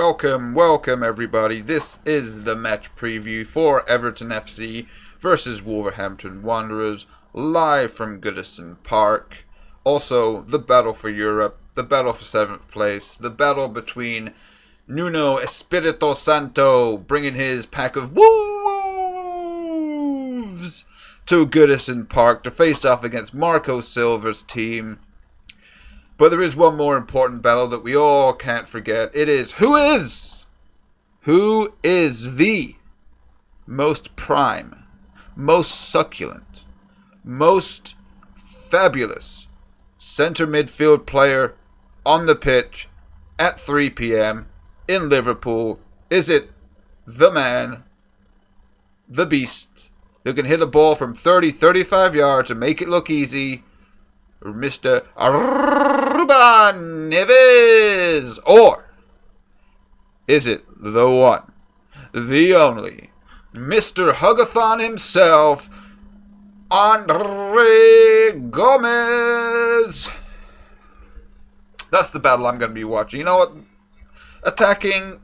Welcome everybody. This is the match preview for Everton FC versus Wolverhampton Wanderers, live from Goodison Park. Also, the battle for Europe, the battle for 7th place, the battle between Nuno Espirito Santo bringing his pack of wolves to Goodison Park to face off against Marco Silva's team. But there is one more important battle that we all can't forget. It is who is the most prime, most succulent, most fabulous center midfield player on the pitch at 3 p.m. in Liverpool? Is it the man, the beast, who can hit a ball from 35 yards and make it look easy, Mr. Ruben Neves? Or is it the one, the only, Mr. Hugathon himself, Andre Gomez? That's the battle I'm going to be watching. You know what? Attacking,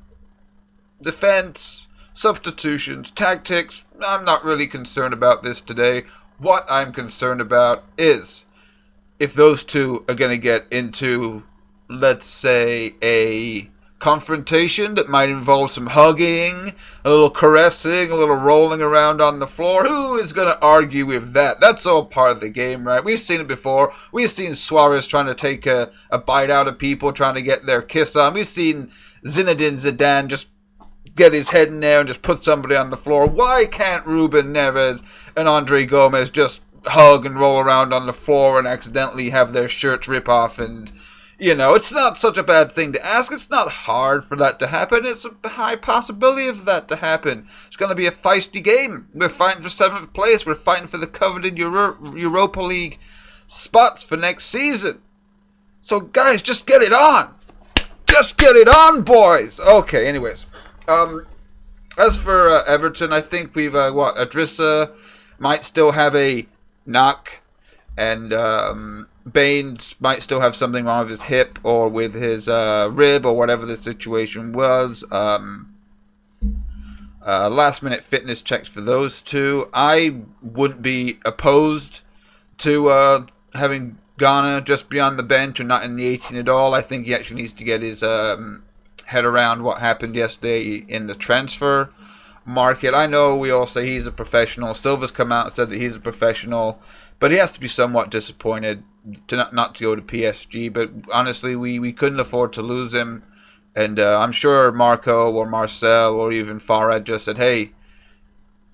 defense, substitutions, tactics, I'm not really concerned about this today. What I'm concerned about is if those two are going to get into, let's say, a confrontation that might involve some hugging, a little caressing, a little rolling around on the floor. Who is going to argue with that? That's all part of the game, right? We've seen it before. We've seen Suarez trying to take a bite out of people, trying to get their kiss on. We've seen Zinedine Zidane just get his head in there and just put somebody on the floor. Why can't Ruben Neves and Andre Gomez just hug and roll around on the floor and accidentally have their shirts rip off? And, you know, it's not such a bad thing to ask. It's not hard for that to happen. It's a high possibility of that to happen. It's going to be a feisty game. We're fighting for 7th place. We're fighting for the coveted Europa League spots for next season. So, guys, just get it on. Just get it on, boys. Okay, anyways. As for Everton, I think we've, Adrissa might still have a knock, and Baines might still have something wrong with his hip or with his rib or whatever the situation was. Last minute fitness checks for those two. I wouldn't be opposed to having Ghana just be on the bench or not in the 18 at all. I think he actually needs to get his head around what happened yesterday in the transfer market. I know we all say he's a professional. Silva's come out and said that he's a professional, but he has to be somewhat disappointed to not to go to PSG. But honestly, we couldn't afford to lose him, and I'm sure Marco or Marcel or even Farad just said, hey,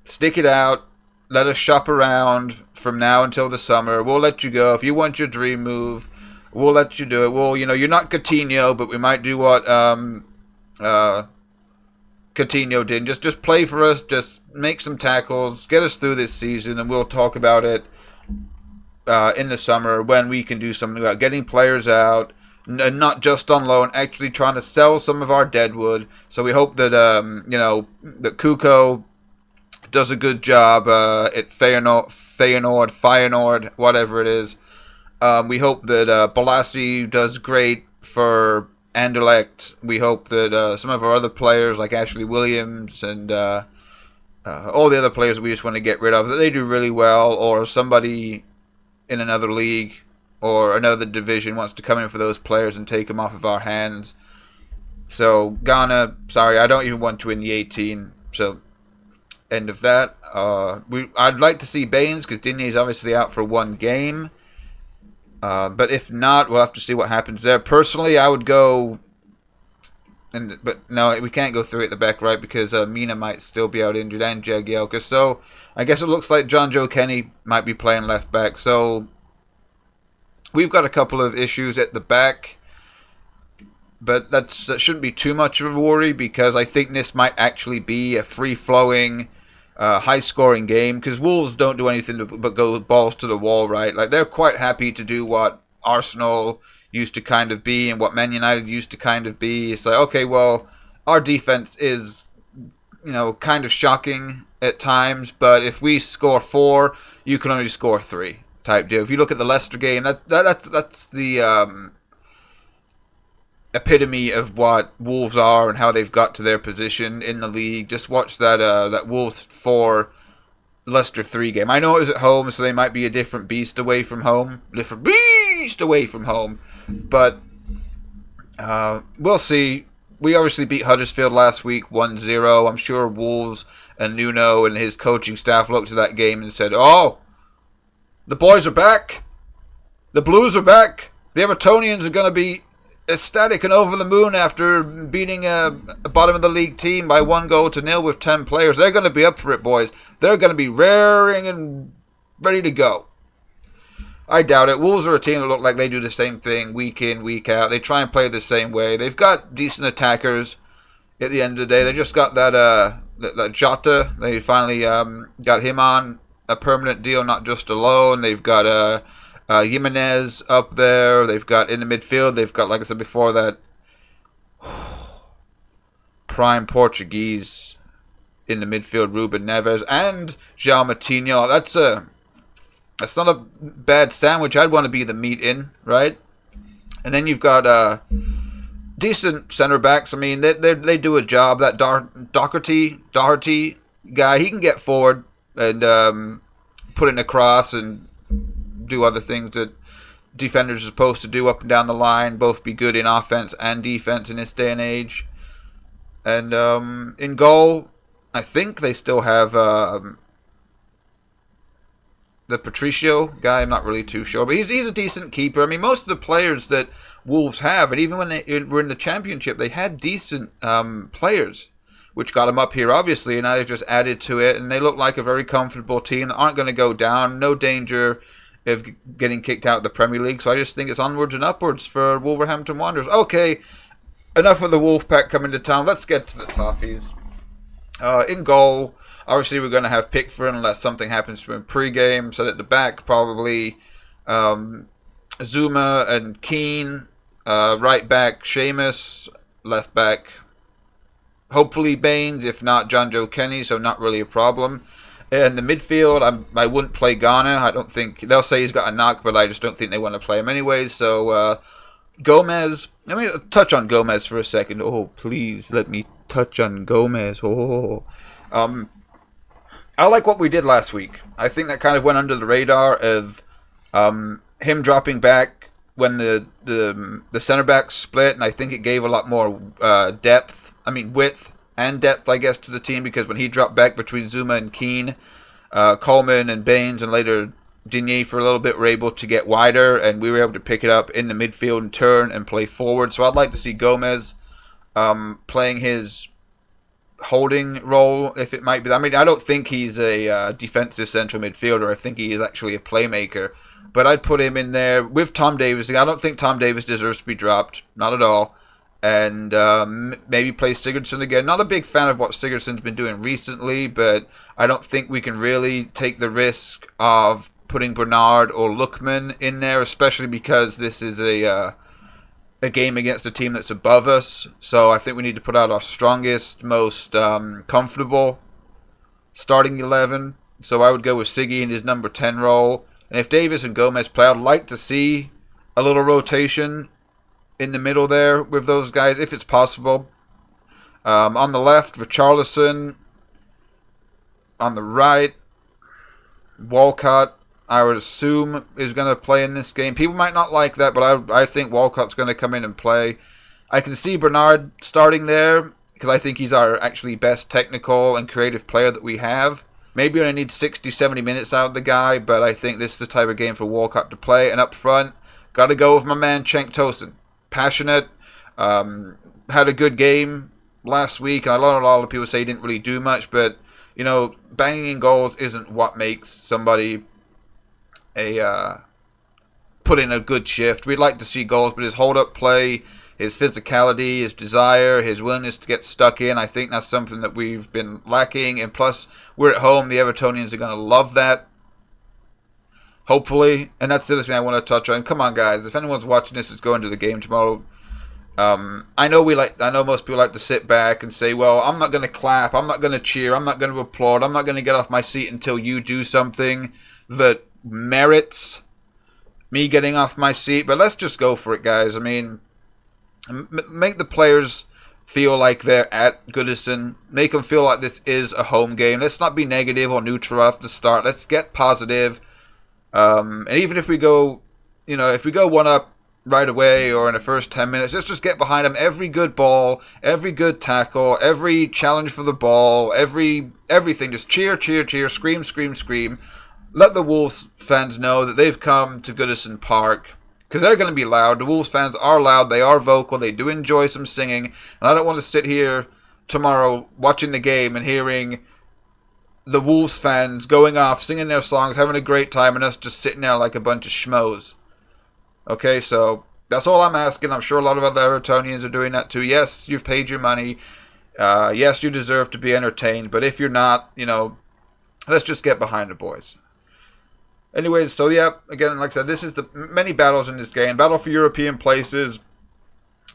stick it out, let us shop around from now until the summer. We'll let you go. If you want your dream move, we'll let you do it. Well, you know, you're not Coutinho, but we might do what Coutinho did. Just play for us. Just make some tackles. Get us through this season, and we'll talk about it in the summer when we can do something about getting players out, and not just on loan, actually trying to sell some of our deadwood. So we hope that that Kuko does a good job at Feyenoord, whatever it is. We hope that Balassi does great for Anderlecht. We hope that some of our other players, like Ashley Williams and all the other players we just want to get rid of, that they do really well, or somebody in another league or another division wants to come in for those players and take them off of our hands. So Ghana, sorry, I don't even want to win the 18. So end of that. I'd like to see Baines because Dinier's obviously out for one game. But if not, we'll have to see what happens there. Personally, I would go, but no, we can't go through at the back right because Mina might still be out injured and Jagielka. So I guess it looks like John Joe Kenny might be playing left back. So we've got a couple of issues at the back, but that shouldn't be too much of a worry because I think this might actually be a free-flowing, high-scoring game, because Wolves don't do anything but go balls to the wall, right? Like, they're quite happy to do what Arsenal used to kind of be and what Man United used to kind of be. It's like, okay, well, our defense is, kind of shocking at times, but if we score 4, you can only score 3 type deal. If you look at the Leicester game, that's the epitome of what Wolves are and how they've got to their position in the league. Just watch that Wolves 4, Leicester 3 game. I know it was at home, so they might be a different beast away from home. But we'll see. We obviously beat Huddersfield last week 1-0. I'm sure Wolves and Nuno and his coaching staff looked at that game and said, "Oh, the boys are back. The Blues are back. The Evertonians are going to be ecstatic and over the moon after beating a bottom of the league team by 1-0 with 10 players. They're going to be up for it, boys. They're going to be raring and ready to go." I doubt it. Wolves are a team that look like they do the same thing week in, week out. They try and play the same way. They've got decent attackers at the end of the day. They just got that Jota. They finally got him on a permanent deal, not just a loan. They've got Jimenez up there. They've got in the midfield. They've got, like I said before, that prime Portuguese in the midfield, Ruben Neves and João Moutinho. That's not a bad sandwich. I'd want to be the meat in, right? And then you've got decent center backs. I mean, they do a job. That Doherty guy, he can get forward and put it across and do other things that defenders are supposed to do up and down the line. Both be good in offense and defense in this day and age. And in goal, I think they still have the Patricio guy. I'm not really too sure, but he's a decent keeper. I mean, most of the players that Wolves have, and even when they were in the Championship, they had decent players, which got them up here, obviously, and now they've just added to it, and they look like a very comfortable team that aren't going to go down. No danger of getting kicked out of the Premier League, so I just think it's onwards and upwards for Wolverhampton Wanderers. Okay, enough of the Wolfpack coming to town. Let's get to the Toffees. In goal, obviously we're going to have Pickford unless something happens to him pre-game. So at the back, probably Zuma and Keane. Right back, Seamus. Left back, hopefully Baines. If not, John Joe Kenny. So not really a problem. In the midfield, I wouldn't play Ghana. I don't think they'll say he's got a knock, but I just don't think they want to play him anyway. So Gomez. Let me touch on Gomez for a second. Oh, please let me touch on Gomez. I like what we did last week. I think that kind of went under the radar of him dropping back when the center backs split, and I think it gave a lot more width and depth, I guess, to the team, because when he dropped back between Zuma and Keane, Coleman and Baines and later Digne for a little bit were able to get wider, and we were able to pick it up in the midfield and turn and play forward. So I'd like to see Gomez playing his holding role, if it might be. I mean, I don't think he's a defensive central midfielder. I think he is actually a playmaker. But I'd put him in there with Tom Davies. I don't think Tom Davies deserves to be dropped. Not at all. And maybe play Sigurdsson again. Not a big fan of what Sigurdsson's been doing recently, but I don't think we can really take the risk of putting Bernard or Lookman in there, especially because this is a game against a team that's above us. So I think we need to put out our strongest, most comfortable starting 11. So I would go with Siggy in his number 10 role. And if Davis and Gomez play, I'd like to see a little rotation in the middle there with those guys, if it's possible. On the left, Richarlison. On the right, Walcott, I would assume, is going to play in this game. People might not like that, but I think Walcott's going to come in and play. I can see Bernard starting there, because I think he's our actually best technical and creative player that we have. Maybe we only need 60, 70 minutes out of the guy, but I think this is the type of game for Walcott to play. And up front, got to go with my man, Cenk Tosun. Passionate, had a good game last week. And I know a lot of people say he didn't really do much, but, you know, banging in goals isn't what makes somebody put in a good shift. We'd like to see goals, but his hold-up play, his physicality, his desire, his willingness to get stuck in, I think that's something that we've been lacking. And plus, we're at home. The Evertonians are going to love that, hopefully. And that's the other thing I want to touch on. Come on, guys. If anyone's watching this is going to the game tomorrow, I know most people like to sit back and say, well, I'm not going to clap, I'm not going to cheer, I'm not going to applaud, I'm not going to get off my seat until you do something that merits me getting off my seat. But let's just go for it, guys. I mean, Make the players feel like they're at Goodison. Make them feel like this is a home game. Let's not be negative or neutral off the start. Let's get positive. And even if we go, if we go one up right away or in the first 10 minutes, let's just get behind them. Every good ball, every good tackle, every challenge for the ball, everything. Just cheer, cheer, cheer, scream, scream, scream. Let the Wolves fans know that they've come to Goodison Park. Because they're going to be loud. The Wolves fans are loud. They are vocal. They do enjoy some singing. And I don't want to sit here tomorrow watching the game and hearing the Wolves fans going off, singing their songs, having a great time, and us just sitting there like a bunch of schmoes. Okay, so that's all I'm asking. I'm sure a lot of other Evertonians are doing that too. Yes, you've paid your money. Yes, you deserve to be entertained. But if you're not, let's just get behind the boys. Anyways, so yeah, again, like I said, this is the many battles in this game. Battle for European places.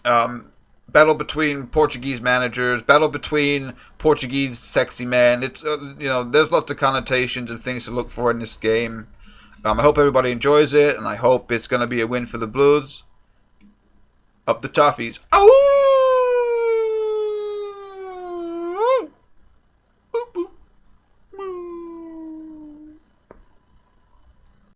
Battle between Portuguese managers. Battle between Portuguese sexy men. It's there's lots of connotations and things to look for in this game. I hope everybody enjoys it, and I hope it's going to be a win for the Blues. Up the Toffees. Oh!